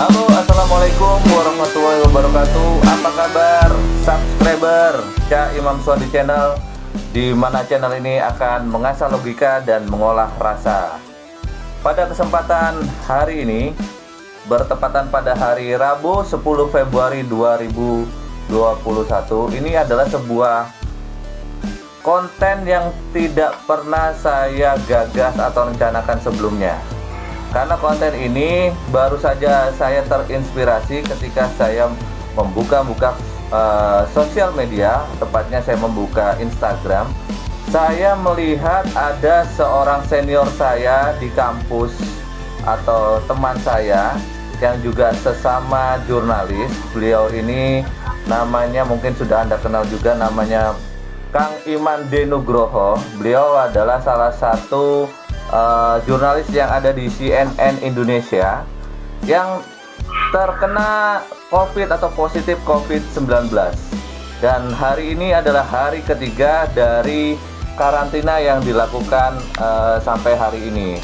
Halo, assalamualaikum warahmatullahi wabarakatuh. Apa kabar subscriber Cak Imam Suwandi Channel, di mana channel ini akan mengasah logika dan mengolah rasa. Pada kesempatan hari ini, bertepatan pada hari Rabu 10 Februari 2021, ini adalah sebuah konten yang tidak pernah saya gagas atau rencanakan sebelumnya. Karena konten ini baru saja saya terinspirasi ketika saya membuka sosial media, tepatnya saya membuka Instagram. Saya melihat ada seorang senior saya di kampus atau teman saya yang juga sesama jurnalis. Beliau ini namanya mungkin sudah Anda kenal juga, namanya Kang Iman D. Nugroho. Beliau adalah salah satu jurnalis yang ada di CNN Indonesia yang terkena COVID atau positif COVID-19, dan hari ini adalah hari ketiga dari karantina yang dilakukan sampai hari ini.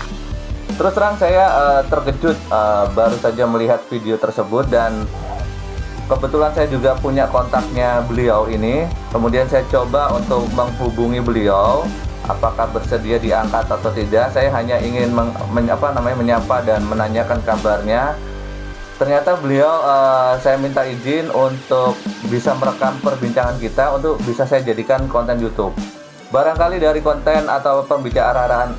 Terus terang saya terkejut baru saja melihat video tersebut, dan kebetulan saya juga punya kontaknya beliau ini. Kemudian saya coba untuk menghubungi beliau, apakah bersedia diangkat atau tidak. Saya hanya ingin menyapa dan menanyakan kabarnya. Ternyata beliau, saya minta izin untuk bisa merekam perbincangan kita untuk bisa saya jadikan konten YouTube. Barangkali dari konten atau pembicaraan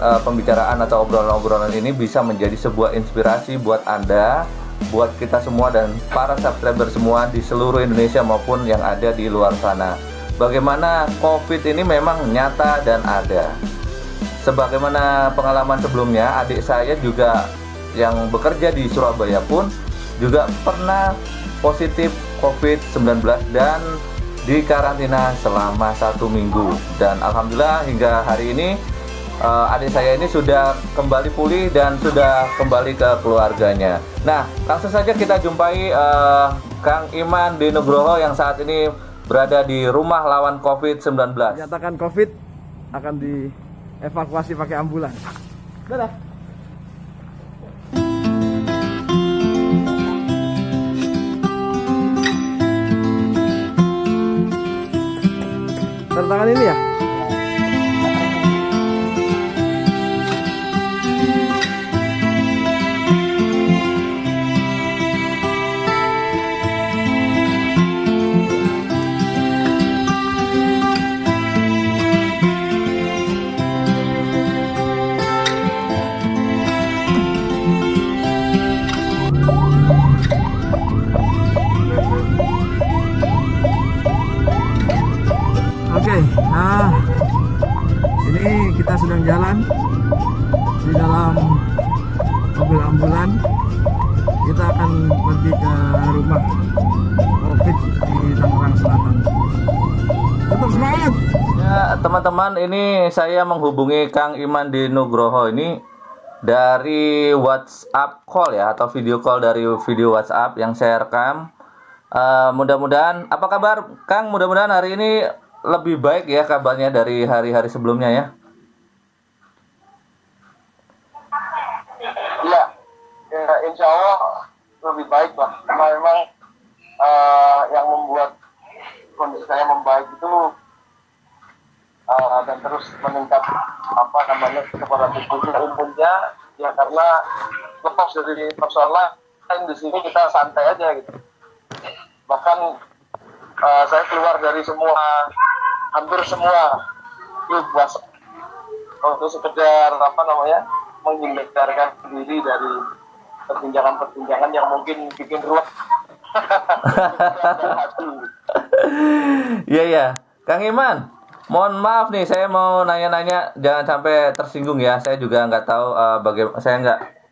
atau obrolan-obrolan ini bisa menjadi sebuah inspirasi buat Anda, buat kita semua dan para subscriber semua di seluruh Indonesia maupun yang ada di luar sana. Bagaimana COVID ini memang nyata dan ada. Sebagaimana pengalaman sebelumnya, adik saya juga yang bekerja di Surabaya pun juga pernah positif COVID-19 dan di karantina selama 1 minggu. Dan alhamdulillah hingga hari ini adik saya ini sudah kembali pulih dan sudah kembali ke keluarganya. Nah, langsung saja kita jumpai Kang Iman D. Nugroho yang saat ini berada di rumah lawan COVID-19. Dinyatakan COVID, akan dievakuasi pakai ambulans. Dadah. Tanda tangan ini ya? Oke, ini kita sedang jalan di dalam mobil ambulan. Kita akan pergi ke rumah COVID di Tangerang Selatan. Tetap semangat! Ya, teman-teman, ini saya menghubungi Kang Iman D. Nugroho ini dari WhatsApp call ya, atau video call dari video WhatsApp yang saya rekam. Mudah-mudahan, apa kabar Kang? Mudah-mudahan hari ini lebih baik ya kabarnya dari hari-hari sebelumnya ya. Iya, ya, insya Allah lebih baik lah. Karena memang yang membuat kondisi saya membaik itu dan terus meningkat kekebalan tubuhnya ya karena lepas dari persoalan di sini kita santai aja gitu. Bahkan saya keluar dari hampir semua grup WhatsApp untuk sekedar menghindarkan diri dari perbincangan yang mungkin bikin ruwet. Iya ya, Kang Iman, mohon maaf nih, saya mau nanya-nanya, jangan sampai tersinggung ya. Saya juga nggak tahu bagaimana,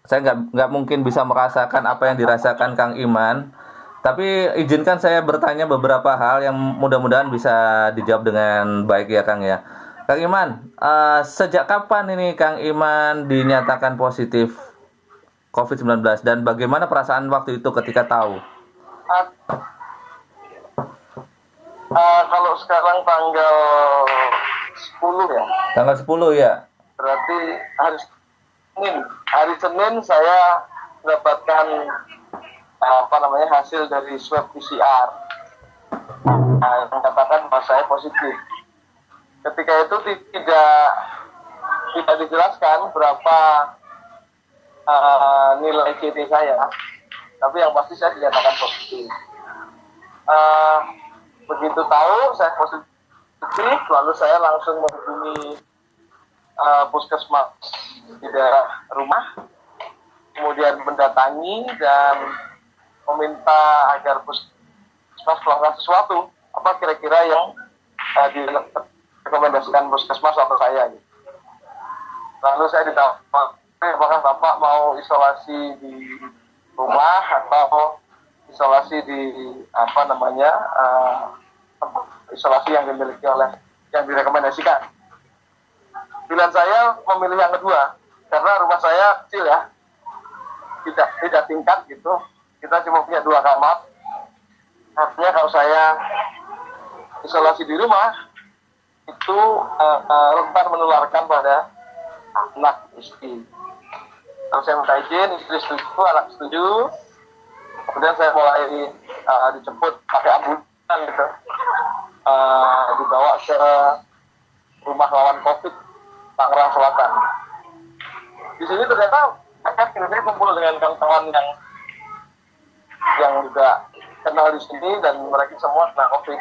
saya nggak mungkin bisa merasakan apa yang dirasakan Kang Iman. Tapi izinkan saya bertanya beberapa hal yang mudah-mudahan bisa dijawab dengan baik ya Kang ya. Kang Iman, sejak kapan ini Kang Iman dinyatakan positif COVID-19 dan bagaimana perasaan waktu itu ketika tahu? Kalau sekarang tanggal 10 ya. Tanggal 10 ya. Berarti hari Senin saya mendapatkan hasil dari swab PCR. Yang mengatakan bahwa saya positif. Ketika itu tidak dijelaskan berapa nilai CT saya, tapi yang pasti saya dinyatakan positif. Begitu tahu saya positif, lalu saya langsung menghubungi puskesmas di daerah rumah, kemudian mendatangi dan meminta agar puskesmas melakukan sesuatu, apa kira-kira yang direkomendasikan puskesmas atau saya. Gitu. Lalu saya ditanya, apakah Bapak mau isolasi di rumah atau isolasi di isolasi yang dimiliki oleh yang direkomendasikan. Pilihan saya memilih yang kedua karena rumah saya kecil ya, tidak tingkat gitu. Kita cuma punya 2 kamar. Artinya kalau saya isolasi di rumah itu rentan menularkan pada anak istri. Kalau saya minta izin, istri setuju, anak setuju. Kemudian saya mulai dijemput pakai ambulan gitu, dibawa ke rumah lawan COVID Tangerang Selatan. Di sini ternyata akhirnya kumpul dengan kawan-kawan yang juga kenal di sini dan mereka semua kena COVID.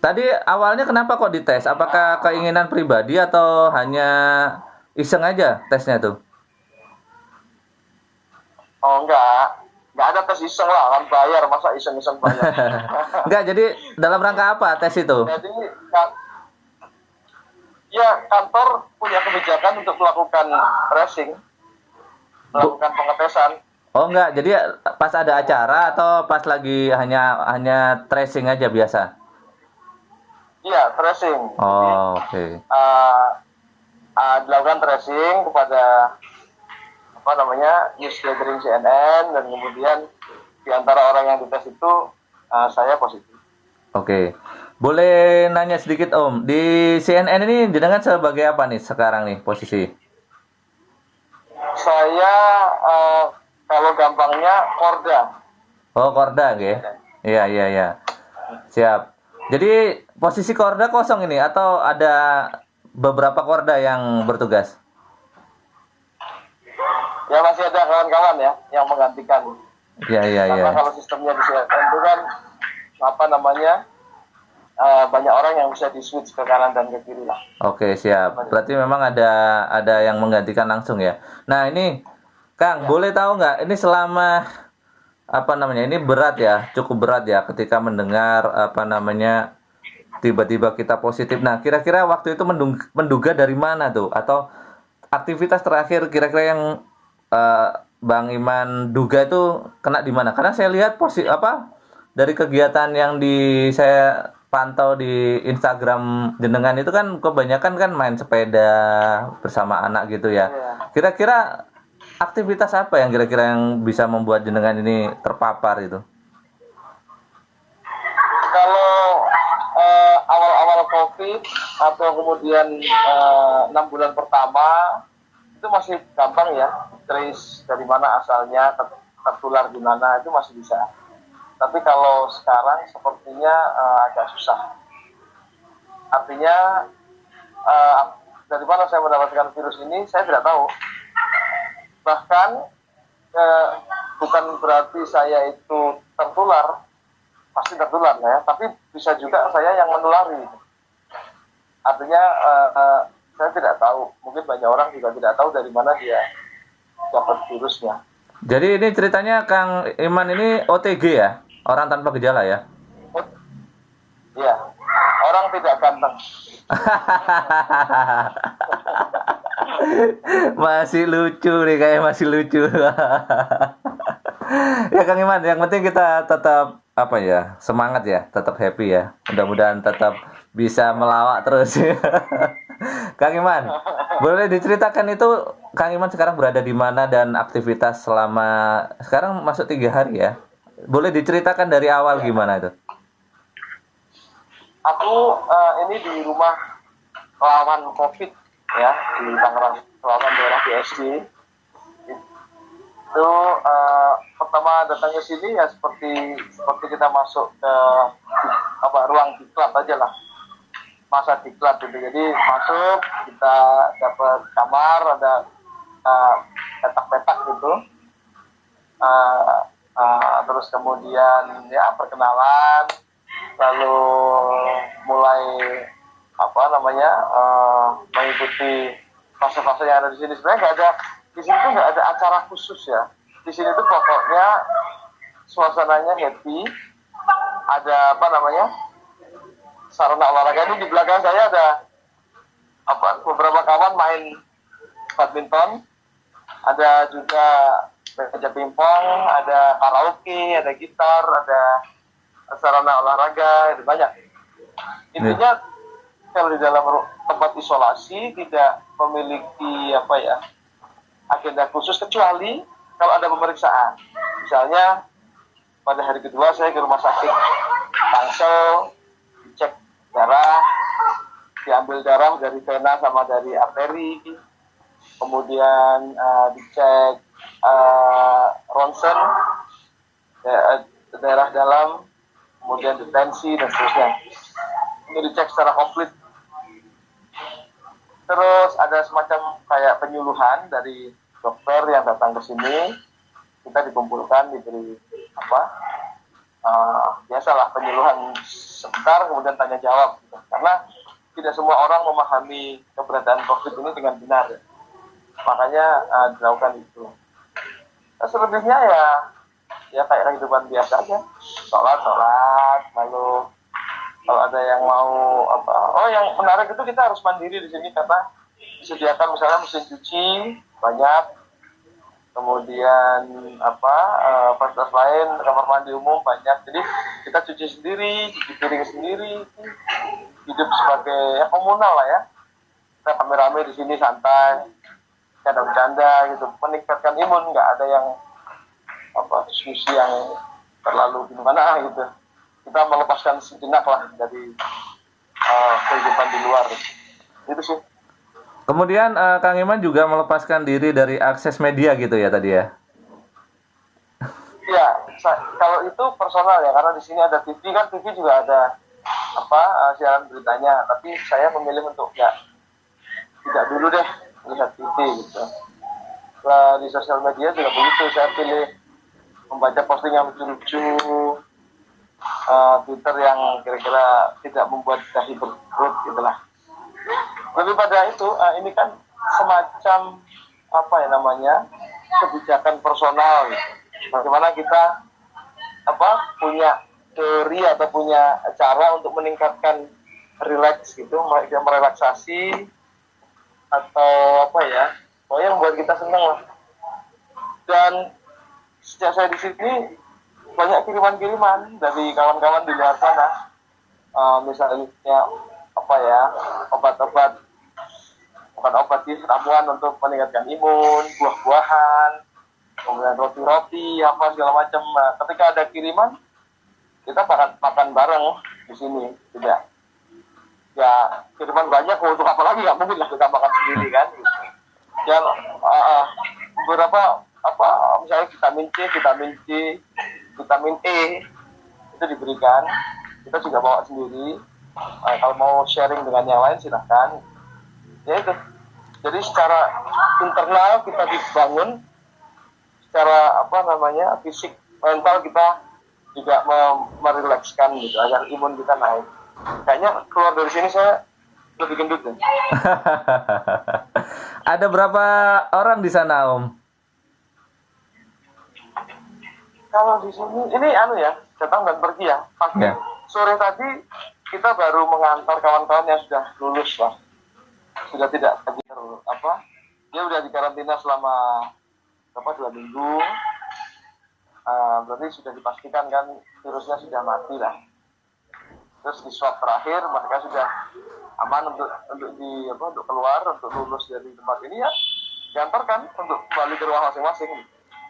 Tadi awalnya kenapa kok dites? Apakah keinginan pribadi atau hanya iseng aja tesnya tuh? Oh enggak ada tes iseng lah, kan bayar, masa iseng-iseng bayar. Enggak, jadi dalam rangka apa tes itu? Jadi kantor punya kebijakan untuk melakukan tracing, melakukan pengetesan. Oh enggak, jadi pas ada acara atau pas lagi hanya tracing aja biasa? Iya, tracing. Oh, oke. Dilakukan tracing kepada news gathering CNN, dan kemudian di antara orang yang dites itu saya positif. Oke. Boleh nanya sedikit Om, di CNN ini jenengan sebagai apa nih sekarang nih posisi? Saya kalau gampangnya Korda. Oh, Korda, oke. Iya. Siap. Jadi posisi Korda kosong ini atau ada beberapa Korda yang bertugas? Ya masih ada kawan-kawan ya yang menggantikan. Iya. Karena kalau sistemnya di CNN itu kan banyak orang yang bisa di switch ke kanan dan ke kiri lah. Oke, siap. Berarti memang ada yang menggantikan langsung ya. Nah, ini Kang, boleh tahu nggak ini selama ini berat ya, cukup berat ya ketika mendengar tiba-tiba kita positif. Nah, kira-kira waktu itu menduga dari mana tuh? Atau aktivitas terakhir kira-kira yang Bang Iman duga itu kena di mana? Karena saya lihat dari kegiatan yang saya pantau di Instagram jenengan itu kan kebanyakan kan main sepeda bersama anak gitu ya. Kira-kira aktivitas apa yang kira-kira yang bisa membuat jenengan ini terpapar itu? Kalau awal-awal COVID atau kemudian 6 bulan pertama itu masih gampang ya, trace dari mana asalnya, tertular di mana, itu masih bisa. Tapi kalau sekarang sepertinya agak susah. Artinya dari mana saya mendapatkan virus ini saya tidak tahu. Bahkan bukan berarti saya itu tertular, pasti tertular ya, tapi bisa juga saya yang menulari. Artinya saya tidak tahu, mungkin banyak orang juga tidak tahu dari mana dia dapat virusnya. Jadi ini ceritanya Kang Iman ini OTG ya, orang tanpa gejala ya? Iya, orang tidak ganteng. Masih lucu nih, kayak masih lucu. Ya Kang Iman, yang penting kita tetap semangat ya, tetap happy ya. Mudah-mudahan tetap bisa melawak terus. Kang Iman, boleh diceritakan itu Kang Iman sekarang berada di mana dan aktivitas selama sekarang masuk 3 hari ya? Boleh diceritakan dari awal gimana itu? Aku ini di rumah lawan COVID ya, di Tangerang Selatan, daerah BSD. Itu pertama datang ke sini ya seperti kita masuk ke ruang diklat aja lah, masa diklat gitu. Jadi masuk, kita dapat kamar, ada petak-petak gitu. Terus kemudian ya perkenalan, lalu mulai mengikuti fase-fase yang ada di sini. Sebenarnya nggak ada di sini tuh, nggak ada acara khusus ya. Di sini tuh pokoknya suasananya happy. Ada sarana olahraga. Ini di belakang saya ada beberapa kawan main badminton, ada juga meja pingpong, ada karaoke, ada gitar, ada sarana olahraga, itu banyak. Intinya kalau di dalam tempat isolasi tidak memiliki agenda khusus, kecuali kalau ada pemeriksaan. Misalnya pada hari kedua saya ke rumah sakit Tangsel, dicek darah, diambil darah dari vena sama dari arteri, kemudian dicek ronsen, daerah dalam, kemudian detensi dan seterusnya. Ini dicek secara komplit. Terus ada semacam kayak penyuluhan dari dokter yang datang ke sini. Kita dikumpulkan, diberi biasalah penyuluhan sebentar, kemudian tanya jawab gitu. Karena tidak semua orang memahami keberadaan COVID ini dengan benar, makanya dilakukan itu. Nah, selebihnya ya kayak kehidupan biasa aja, sholat, lalu kalau ada yang mau yang menarik itu kita harus mandiri di sini karena disediakan misalnya mesin cuci banyak, kemudian fasilitas lain, kamar mandi umum banyak, jadi kita cuci sendiri, cuci piring sendiri, hidup sebagai komunal lah ya. Kita rame-rame di sini santai, ada bercanda gitu, meningkatkan imun, nggak ada yang diskusi yang terlalu gimana gitu. Kita melepaskan sejenak lah dari kehidupan di luar. Itu sih. Kemudian Kang Iman juga melepaskan diri dari akses media gitu ya tadi ya? Iya, kalau itu personal ya, karena di sini ada TV kan, TV juga ada siaran beritanya. Tapi saya memilih untuk tidak dulu deh lihat TV gitu. Di sosial media juga begitu, saya pilih membaca posting yang lucu-lucu, Twitter yang kira-kira tidak membuat dahi berkerut gitulah. Lebih pada itu, ini kan semacam kebijakan personal gitu. Bagaimana kita punya teori atau punya cara untuk meningkatkan relax gitu, merelaksasi atau pokoknya membuat kita senang lah. Dan sejak saya di sini banyak kiriman-kiriman dari kawan-kawan di luar sana, misalnya obat-obat ramuan untuk meningkatkan imun, buah-buahan, kemudian roti-roti segala macam. Nah, ketika ada kiriman, kita makan bareng di sini, tidak ya kiriman banyak, untuk apa lagi, nggak mungkin lah kita makan sendiri kan gitu. Dan beberapa misalnya vitamin C, vitamin E itu diberikan, kita juga bawa sendiri. Kalau mau sharing dengan yang lain silahkan. Ya itu. Jadi secara internal kita dibangun, secara fisik, mental kita juga merilekskan gitu agar imun kita naik. Kayaknya keluar dari sini saya lebih gendut deh. Ada berapa orang di sana, Om? Kalau di sini ini datang dan pergi ya. Pagi sore tadi kita baru mengantar kawan-kawan yang sudah lulus lah. Sudah tidak lagi dia udah dikarantina selama 2 minggu. Berarti sudah dipastikan kan virusnya sudah mati lah. Terus di swab terakhir mereka sudah aman untuk keluar, untuk lulus dari tempat ini ya, diantarkan untuk kembali ke rumah masing-masing.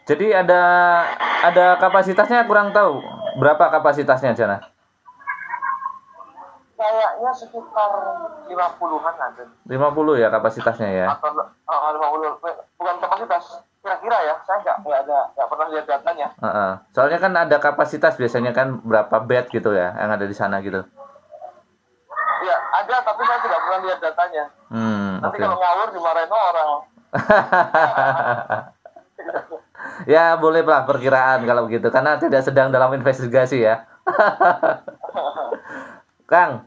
Jadi ada kapasitasnya, kurang tahu berapa kapasitasnya sana? Kayaknya sekitar 50-an ada. 50 ya kapasitasnya ya? Atau 50, bukan kapasitas, kira-kira ya, saya nggak pernah lihat datanya. Soalnya kan ada kapasitas biasanya kan berapa bed gitu ya yang ada di sana gitu. Ya ada, tapi saya tidak pernah lihat datanya. Nanti kalau ngawur dimarahin orang. Ya boleh lah perkiraan kalau begitu karena tidak sedang dalam investigasi ya. Kang,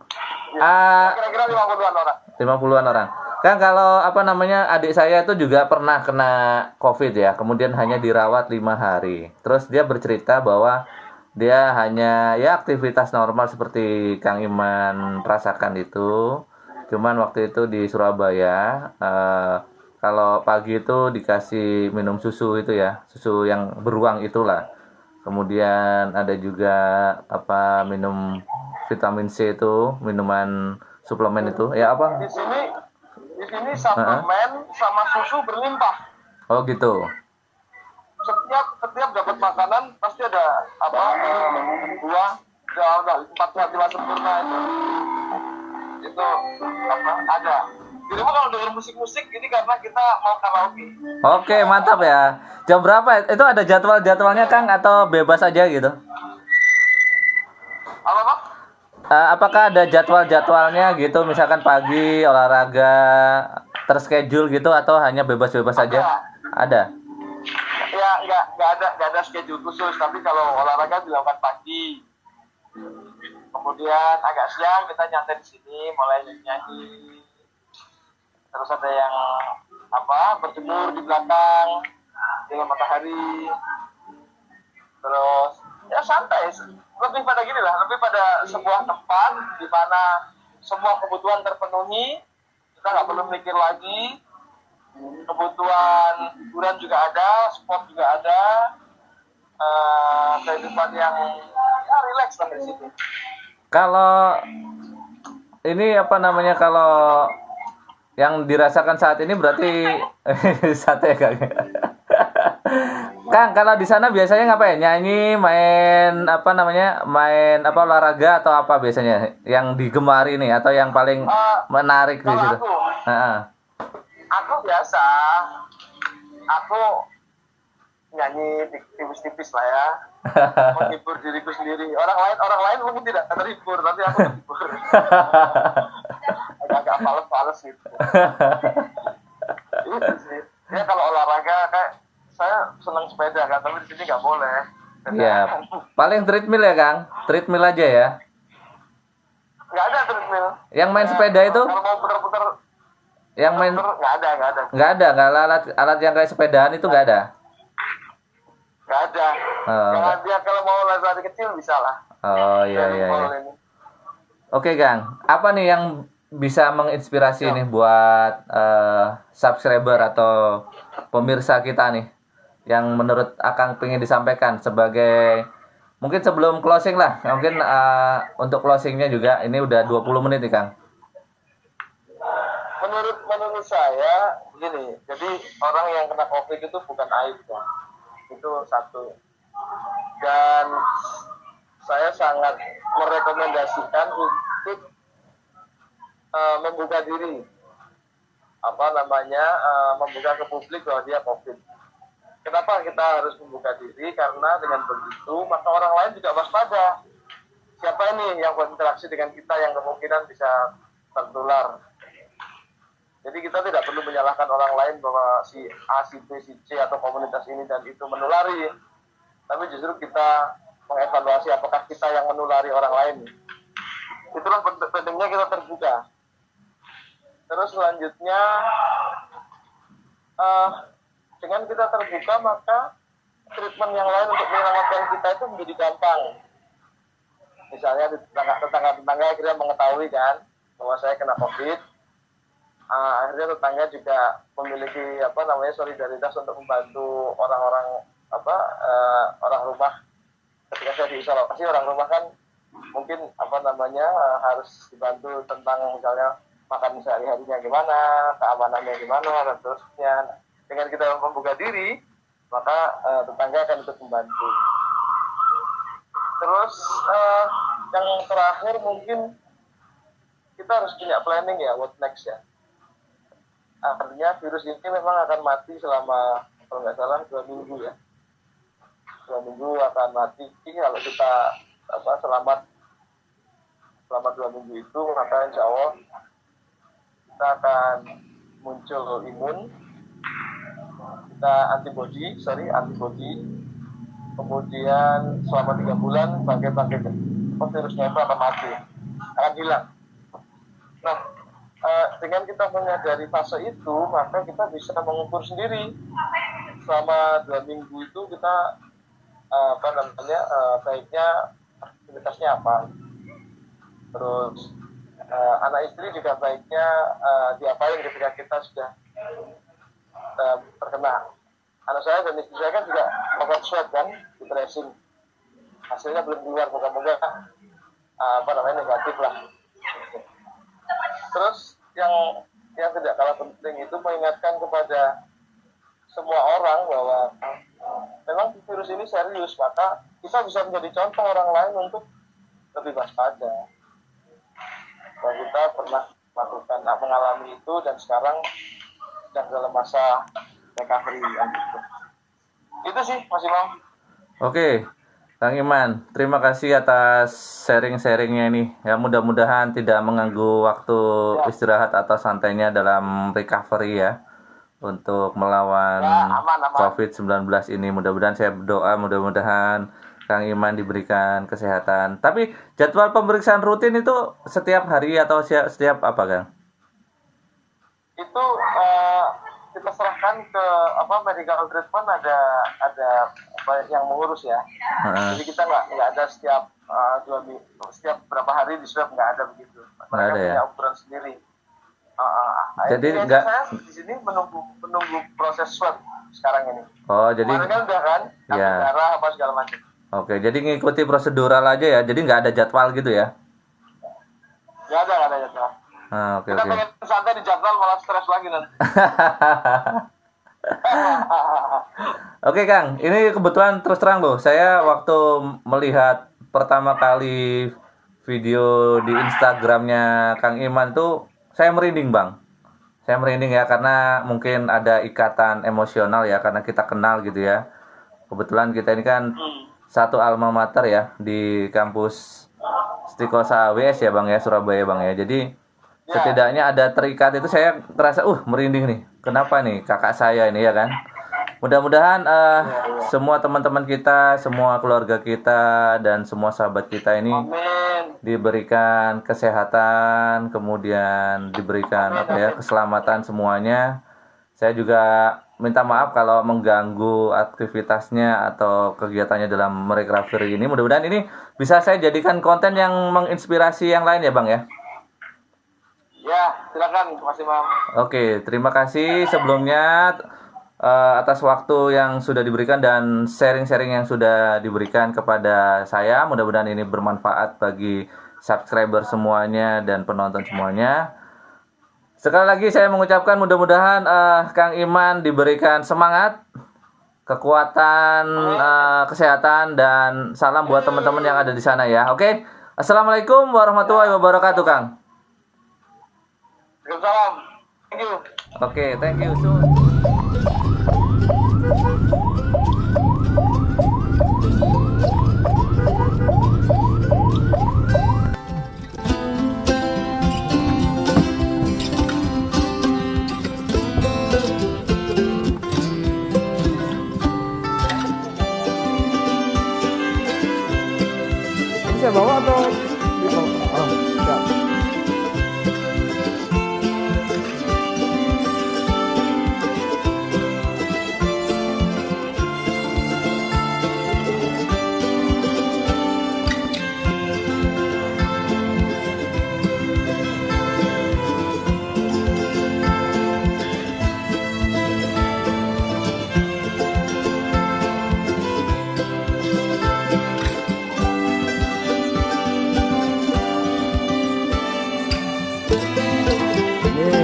Kira-kira 50-an orang. 50-an orang. Kang, kalau apa namanya adik saya itu juga pernah kena COVID ya, kemudian hanya dirawat 5 hari. Terus dia bercerita bahwa dia hanya ya aktivitas normal seperti Kang Iman rasakan itu. Cuman waktu itu di Surabaya, kalau pagi itu dikasih minum susu itu ya, susu yang beruang itulah. Kemudian ada juga apa minum vitamin C itu, minuman suplemen itu. Ya apa? Di sini suplemen sama susu berlimpah. Oh gitu. Setiap dapat makanan pasti ada apa buah, udah 4 sehat 5 sempurna itu apa ada. Di rumah kalau denger musik-musik ini karena kita mau karaoke. Oke, mantap ya. Jam berapa? Itu ada jadwalnya Kang atau bebas aja gitu? Apa Pak? Apakah ada jadwalnya gitu, misalkan pagi olahraga terschedule gitu atau hanya bebas-bebas saja? Ada. Ya nggak ada schedule khusus, tapi kalau olahraga dilakukan pagi. Kemudian agak siang kita nyantai di sini, mulai nyanyi. Terus ada yang apa berjemur di belakang dengan matahari. Terus ya santai, lebih pada gini lah, lebih pada sebuah tempat di mana semua kebutuhan terpenuhi, kita nggak perlu mikir lagi, kebutuhan hiburan juga ada, sport juga ada, kehidupan yang ya relax lah di situ. Kalau ini apa namanya kalau yang dirasakan saat ini berarti sate Kang. Kang, kalau di sana biasanya ngapain? Nyanyi, main apa namanya? Main apa olahraga atau apa biasanya? Yang digemari nih atau yang paling menarik di situ? Aku biasa. Aku nyanyi tipis-tipis lah ya. Menghibur diriku sendiri. Orang lain mungkin tidak terhibur, tapi aku terhibur. Agak males gitu. Itu sih. Ya kalau olahraga kayak saya senang sepeda kan, tapi di sini nggak boleh. Iya. Paling treadmill ya Kang? Treadmill aja ya? Nggak ada treadmill. Yang main sepeda itu? Kalau mau putar-putar. Yang main? Nggak ada. Nggak ada. Alat yang kayak sepedaan itu nggak ada. Nggak ada. Yang dia kalau mau lari kecil bisa lah. Oh iya. Oke Kang, apa nih yang bisa menginspirasi nih buat subscriber atau pemirsa kita nih yang menurut Akang pengen disampaikan sebagai mungkin sebelum closing lah, mungkin untuk closingnya juga ini udah 20 menit nih Kang. Menurut saya begini, jadi orang yang kena COVID itu bukan aib ya, itu satu. Dan saya sangat merekomendasikan untuk membuka diri, membuka ke publik bahwa dia COVID. Kenapa kita harus membuka diri? Karena dengan begitu maka orang lain juga waspada. Siapa ini yang berinteraksi dengan kita yang kemungkinan bisa tertular? Jadi kita tidak perlu menyalahkan orang lain bahwa si A, si B, si C atau komunitas ini dan itu menulari. Tapi justru kita mengevaluasi apakah kita yang menulari orang lain. Itulah pentingnya kita terbuka. Terus selanjutnya dengan kita terbuka maka treatment yang lain untuk menyelamatkan kita itu menjadi gampang. Misalnya tetangga akhirnya mengetahui kan bahwa saya kena COVID. Akhirnya tetangga juga memiliki solidaritas untuk membantu orang-orang orang rumah. Ketika saya diisolasi, orang rumah kan mungkin harus dibantu tentang misalnya makan sehari-harinya gimana, keamanannya gimana, dan terusnya. Dengan kita membuka diri, maka tetangga akan ikut membantu. Terus yang terakhir mungkin kita harus punya planning ya, what next ya. Artinya virus ini memang akan mati selama kalau nggak salah 2 minggu ya. 2 minggu akan mati. Kalau kita selamat 2 minggu itu, maka insya Allah kita akan muncul imun, kita antibody, kemudian selama 3 bulan bangkai-bangkai virusnya itu akan mati, akan hilang. Nah, dengan kita menyadari fase itu, maka kita bisa mengukur sendiri selama 2 minggu itu kita baiknya aktivitasnya apa. Terus anak istri juga baiknya diapain ketika kita sudah terkena. Anak saya dan istri saya kan juga melakukan swab kan, di tracing. Hasilnya belum keluar, moga-moga negatif lah. Terus yang tidak kalah penting itu mengingatkan kepada semua orang bahwa memang virus ini serius, maka kita bisa menjadi contoh orang lain untuk lebih waspada. Bahwa kita pernah mengalami itu dan sekarang sedang dalam masa recovery. Itu sih Mas Imam. Oke, Kang Iman, terima kasih atas sharing-sharingnya ini. Ya, mudah-mudahan tidak mengganggu waktu istirahat atau santainya dalam recovery ya, untuk melawan aman. COVID-19 ini. Mudah-mudahan saya berdoa, mudah-mudahan Kang Iman diberikan kesehatan. Tapi jadwal pemeriksaan rutin itu setiap hari atau setiap apa, Kang? Itu kita serahkan ke medical treatment, ada yang mengurus ya. Jadi kita nggak ada setiap berapa hari di swab, nggak ada begitu. Mereka punya ukuran sendiri. Jadi nggak, saya di sini menunggu proses swab sekarang ini. Oh, jadi kemarin kan udah kan ambil darah apa segala macam. Oke, jadi ngikuti prosedural aja ya. Jadi nggak ada jadwal gitu ya? Nggak ada jadwal. Oke. Kita pengen santai di jadwal malah stres lagi nanti. Oke, Kang, ini kebetulan terus terang loh, saya waktu melihat pertama kali video di Instagramnya Kang Iman tuh saya merinding, Bang. Saya merinding ya, karena mungkin ada ikatan emosional ya, karena kita kenal gitu ya. Kebetulan kita ini kan satu alma mater ya di kampus Stikosa WS ya, Bang ya, Surabaya, Bang ya. Jadi setidaknya ada terikat itu, saya terasa merinding nih. Kenapa nih kakak saya ini ya kan? Mudah-mudahan semua teman-teman kita, semua keluarga kita dan semua sahabat kita ini diberikan kesehatan, kemudian diberikan keselamatan semuanya. Saya juga minta maaf kalau mengganggu aktivitasnya atau kegiatannya dalam recovery ini. Mudah-mudahan ini bisa saya jadikan konten yang menginspirasi yang lain ya, Bang ya. Ya, silakan Mas Imam. Oke, terima kasih sebelumnya atas waktu yang sudah diberikan dan sharing-sharing yang sudah diberikan kepada saya. Mudah-mudahan ini bermanfaat bagi subscriber semuanya dan penonton semuanya. Sekali lagi saya mengucapkan mudah-mudahan Kang Iman diberikan semangat, kekuatan, kesehatan, dan salam buat teman-teman yang ada di sana ya. Oke, Assalamualaikum warahmatullahi wabarakatuh, Kang. Waalaikumsalam. Thank you. Oke, thank you. Saya bawa atau dibawa? Oh, siap.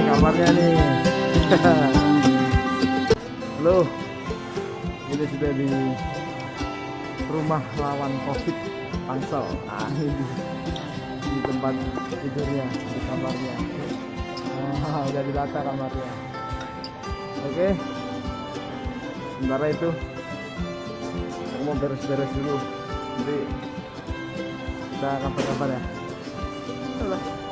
Kamarnya nih. Halo, ini sudah di rumah lawan COVID Tangsel. Nah, ini di tempat tidurnya, di kamarnya. Udah ditata kamarnya. Oke, sementara itu aku mau beres-beres dulu, nanti kita kapan-kapan ya. Alah.